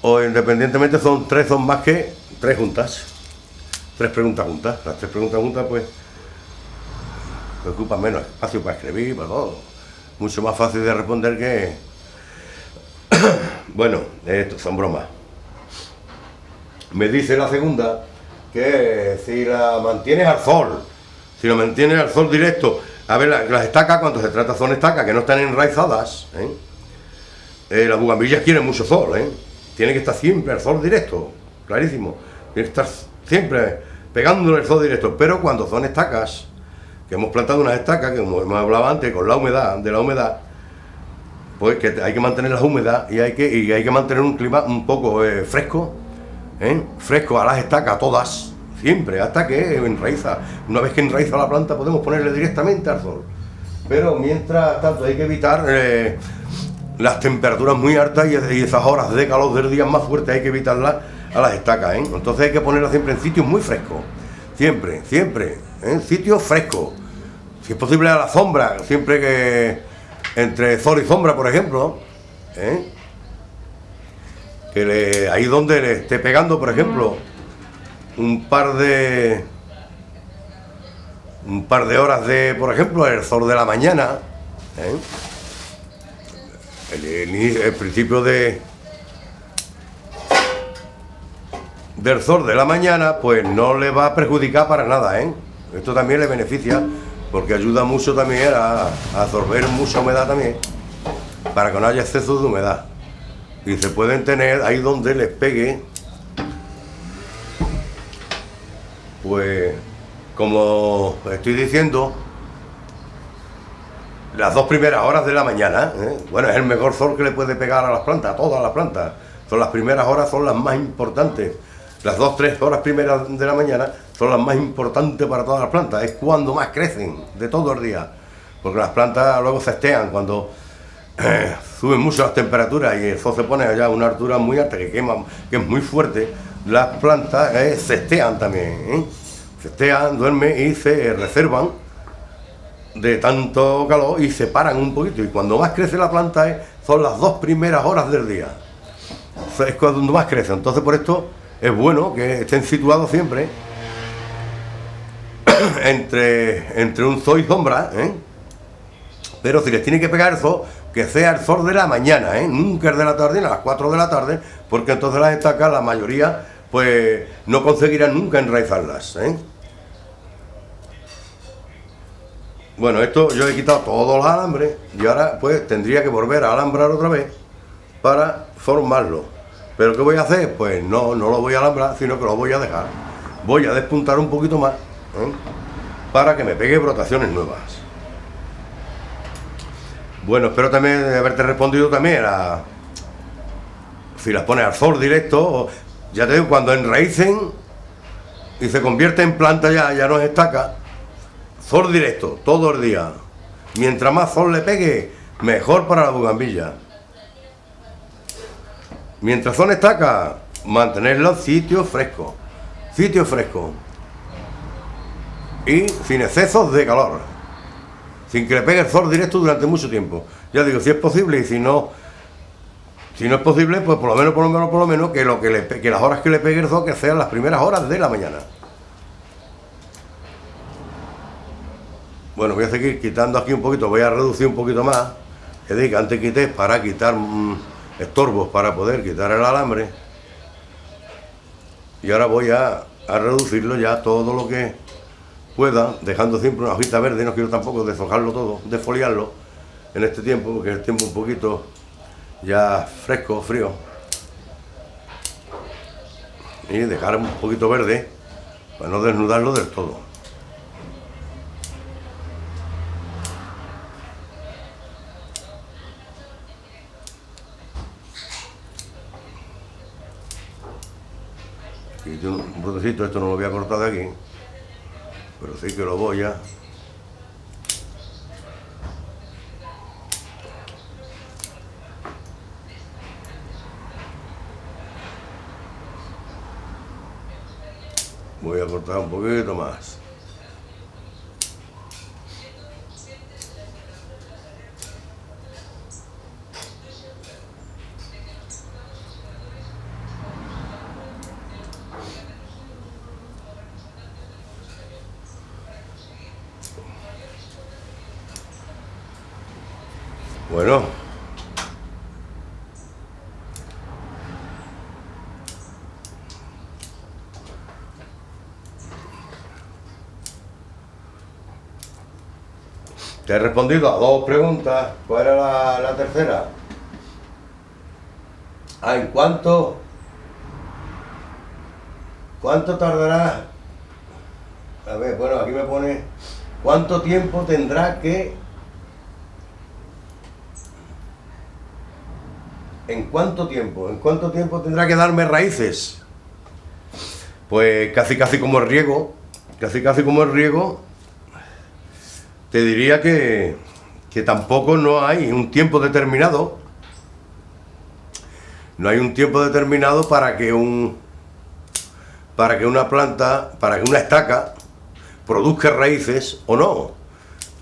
o independientemente son 3, son más que 3 juntas. 3 preguntas juntas. Las 3 preguntas juntas pues ocupan menos espacio para escribir, para todo. Mucho más fácil de responder que... Bueno, esto son bromas. Me dice la segunda que si la mantienes al sol, si lo mantienes al sol directo, a ver, las estacas, cuando se trata son estacas que no están enraizadas, las bugambillas quieren mucho sol, tiene que estar siempre al sol directo, clarísimo, tiene que estar siempre pegándole el sol directo, pero cuando son estacas, que hemos plantado unas estacas, que como hemos hablado antes, con la humedad, de la humedad, pues que hay que mantenerlas húmedas y hay que mantener un clima un poco fresco, fresco a las estacas, todas, siempre, hasta que enraiza. Una vez que enraiza la planta podemos ponerle directamente al sol. Pero mientras tanto hay que evitar las temperaturas muy altas y esas horas de calor del día más fuertes, hay que evitarlas a las estacas, Entonces hay que ponerlas siempre en sitios muy frescos. Siempre, en sitios frescos. Si es posible a la sombra, siempre que entre sol y sombra, por ejemplo, ahí donde le esté pegando, por ejemplo, un par de horas de, por ejemplo, el sol de la mañana, el principio del sol de la mañana, pues no le va a perjudicar para nada, Esto también le beneficia, porque ayuda mucho también a absorber mucha humedad también, para que no haya exceso de humedad. Y se pueden tener ahí donde les pegue, pues, como estoy diciendo, las 2 primeras horas de la mañana, Bueno, es el mejor sol que le puede pegar a las plantas, a todas las plantas. Son las primeras horas, son las más importantes. Las 2-3 horas primeras de la mañana son las más importantes para todas las plantas. Es cuando más crecen de todo el día. Porque las plantas luego se estean cuando suben mucho las temperaturas y el sol se pone allá a una altura muy alta que quema, que es muy fuerte. Las plantas se estean también, Se estean, duermen y se reservan de tanto calor y se paran un poquito. Y cuando más crece la planta son las 2 primeras horas del día. Es cuando más crece. Entonces por esto es bueno que estén situados siempre entre un sol y sombra, Pero si les tiene que pegar el sol, que sea el sol de la mañana, Nunca el de la tarde, a las 4 de la tarde, porque entonces las estacas, la mayoría, pues no conseguirán nunca enraizarlas, Bueno, esto yo he quitado todos los alambres y ahora pues tendría que volver a alambrar otra vez para formarlo. ¿Pero qué voy a hacer? Pues no lo voy a alambrar, sino que lo voy a dejar. Voy a despuntar un poquito más, para que me pegue brotaciones nuevas. Bueno, espero también haberte respondido también si las pones al sol directo, ya te digo, cuando enraícen y se convierte en planta ya no es estaca, sol directo, todo el día. Mientras más sol le pegue, mejor para la bugambilla. Mientras son estacas, mantenerlos sitios frescos. Sitios frescos. y sin excesos de calor, sin que le pegue el sol directo durante mucho tiempo. Ya digo, si es posible, y si no es posible, pues por lo menos que las horas que le pegue el sol que sean las primeras horas de la mañana. Bueno, voy a seguir quitando aquí un poquito, voy a reducir un poquito más. Es decir, que antes quité para quitar estorbos, para poder quitar el alambre. Y ahora voy a reducirlo ya todo lo que pueda, dejando siempre una hojita verde. No quiero tampoco deshojarlo todo, desfoliarlo en este tiempo, porque es el tiempo un poquito ya fresco, frío. Y dejar un poquito verde para no desnudarlo del todo. Y un brotecito, esto no lo voy a cortar de aquí, pero sí que lo voy a... Voy a cortar un poquito más. Bueno, te he respondido a 2 preguntas. ¿Cuál era la tercera? ¿En cuánto tardará? A ver, bueno, aquí me pone ¿cuánto tiempo tendrá que... ¿En cuánto tiempo tendrá que darme raíces? Pues casi como el riego, te diría que tampoco no hay un tiempo determinado. No hay un tiempo determinado para que una estaca produzca raíces o no.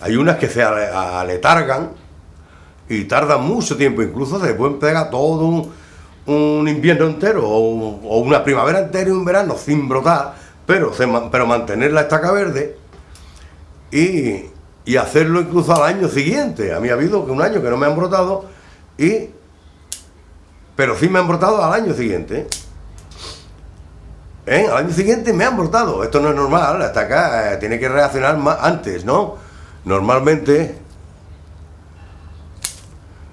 Hay unas que se aletargan y tardan mucho tiempo, incluso se pueden pegar todo un invierno entero o una primavera entera y un verano sin brotar, pero mantener la estaca verde y hacerlo incluso al año siguiente. A mí ha habido un año que no me han brotado, pero sí me han brotado al año siguiente. Al año siguiente me han brotado. Esto no es normal, la estaca tiene que reaccionar más antes, ¿no? Normalmente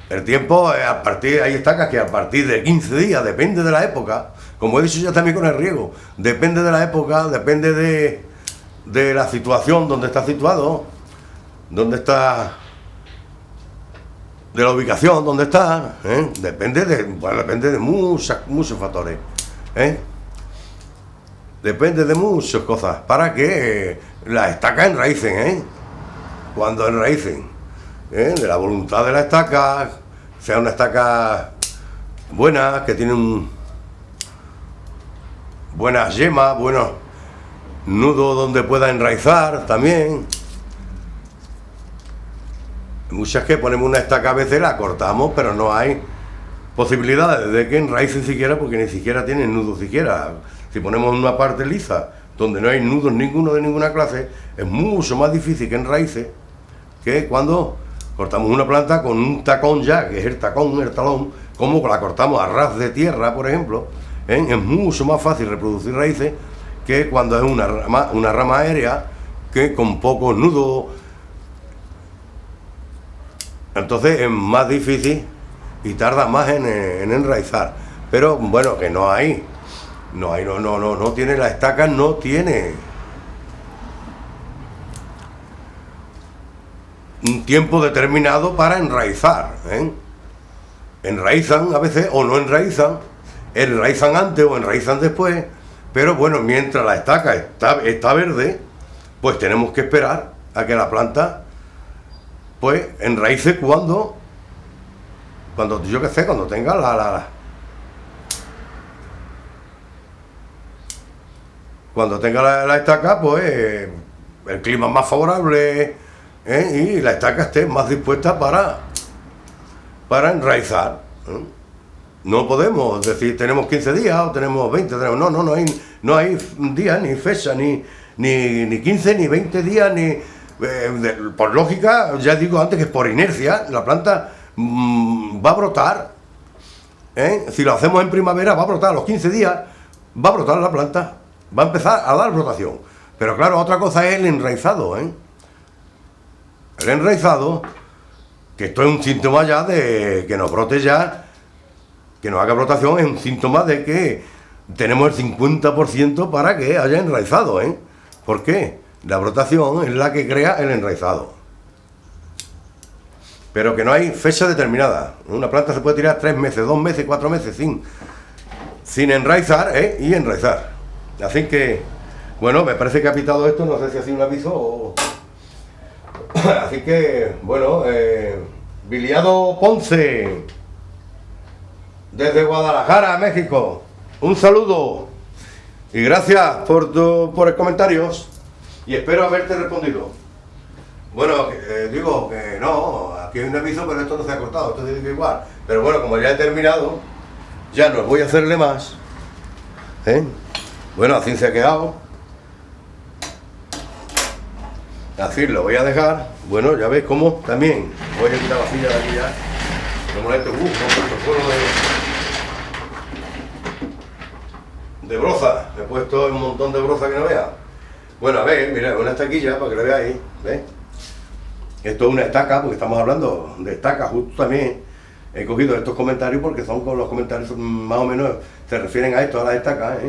el tiempo, hay estacas que a partir de 15 días, depende de la época, como he dicho ya también con el riego, depende de la época, depende de la situación donde está situado, de la ubicación donde está, depende de muchos factores, depende de muchas cosas para que las estacas enraícen, cuando enraícen. De la voluntad de la estaca, sea una estaca buena, que tiene buenas yemas, buenos nudos donde pueda enraizar también. Muchas que ponemos una estaca a veces la cortamos, pero no hay posibilidades de que enraicen siquiera, porque ni siquiera tienen nudos siquiera. Si ponemos una parte lisa donde no hay nudos ninguno de ninguna clase, es mucho más difícil que enraice que cuando cortamos una planta con un tacón ya, que es el talón, como la cortamos a ras de tierra, por ejemplo, es mucho más fácil reproducir raíces que cuando es una rama aérea, que con pocos nudos. Entonces es más difícil y tarda más en enraizar. Pero bueno, que no tiene la estaca, no tiene un tiempo determinado para enraizar. Enraizan a veces o no enraizan antes o enraizan después, pero bueno, mientras la estaca está verde, pues tenemos que esperar a que la planta pues enraíce cuando yo qué sé, cuando tenga cuando tenga la estaca, pues el clima más favorable, y la estaca esté más dispuesta para enraizar. No podemos decir tenemos 15 días o tenemos 20, no hay días, ni fecha, ni 15, ni 20 días, por lógica, ya digo antes que por inercia, la planta va a brotar. Si lo hacemos en primavera, va a brotar a los 15 días, va a brotar la planta, va a empezar a dar brotación. Pero claro, otra cosa es el enraizado. El enraizado, que esto es un síntoma ya de que nos brote ya, que nos haga brotación, es un síntoma de que tenemos el 50% para que haya enraizado. ¿Por qué? La brotación es la que crea el enraizado. Pero que no hay fecha determinada. Una planta se puede tirar 3 meses, 2 meses, 4 meses sin enraizar, y enraizar. Así que, bueno, me parece que ha pitado esto, no sé si ha sido un aviso o... Así que, bueno, Viliado Ponce, desde Guadalajara, México, un saludo y gracias por el comentarios y espero haberte respondido. Bueno, digo que no, aquí hay un aviso, pero esto no se ha cortado, esto sigue igual. Pero bueno, como ya he terminado, ya no voy a hacerle más. Bueno, así se ha quedado. Así lo voy a dejar. Bueno, ya veis cómo también voy a quitar la silla de aquí ya. No moleste, de broza. Me he puesto un montón de broza que no vea. Bueno, a ver, mira, una estaquilla para que lo veáis. ¿Ves? Esto es una estaca, porque estamos hablando de estaca, justo también he cogido estos comentarios porque son con los comentarios más o menos se refieren a esto, a las estacas.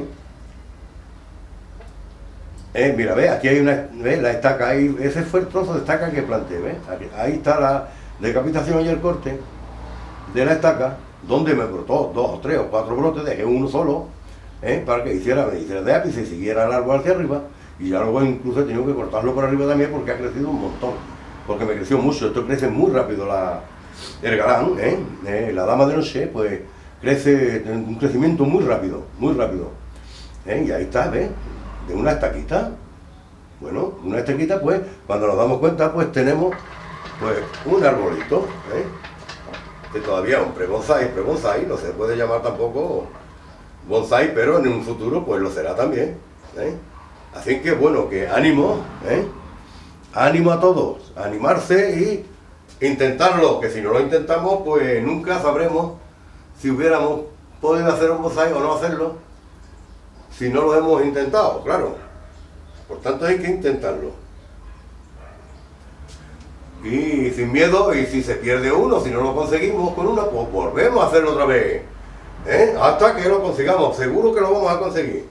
Mira, ve, aquí hay la estaca, ese fue el trozo de estaca que planté, ¿ves? Ahí está la decapitación y el corte de la estaca, donde me brotó 2 o 3 o 4 brotes, dejé uno solo, para que me hiciera de ápice y siguiera el árbol hacia arriba, y ya luego incluso he tenido que cortarlo por arriba también porque ha crecido un montón, porque me creció mucho. Esto crece muy rápido, el galán, la dama de noche, pues crece un crecimiento muy rápido, y ahí está, ¿ves? De una estaquita. Bueno, una estaquita, pues cuando nos damos cuenta, pues tenemos pues un arbolito, que todavía es un pre-bonsai, no se puede llamar tampoco bonsai, pero en un futuro pues lo será también. Así que bueno, que ánimo, ánimo a todos, animarse y intentarlo, que si no lo intentamos pues nunca sabremos si hubiéramos podido hacer un bonsai o no hacerlo si no lo hemos intentado, claro. Por tanto hay que intentarlo. Y sin miedo, y si se pierde uno, si no lo conseguimos con una, pues volvemos a hacerlo otra vez. Hasta que lo consigamos, seguro que lo vamos a conseguir.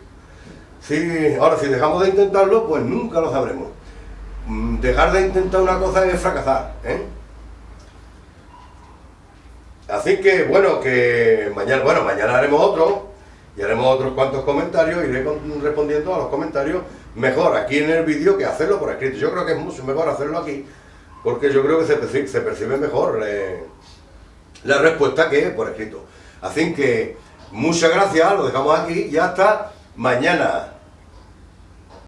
Ahora, si dejamos de intentarlo, pues nunca lo sabremos. Dejar de intentar una cosa es fracasar. Así que, bueno, mañana haremos otro. Y haremos otros cuantos comentarios, iré respondiendo a los comentarios mejor aquí en el vídeo que hacerlo por escrito. Yo creo que es mucho mejor hacerlo aquí, porque yo creo que se percibe mejor la respuesta que por escrito. Así que muchas gracias, lo dejamos aquí y hasta mañana.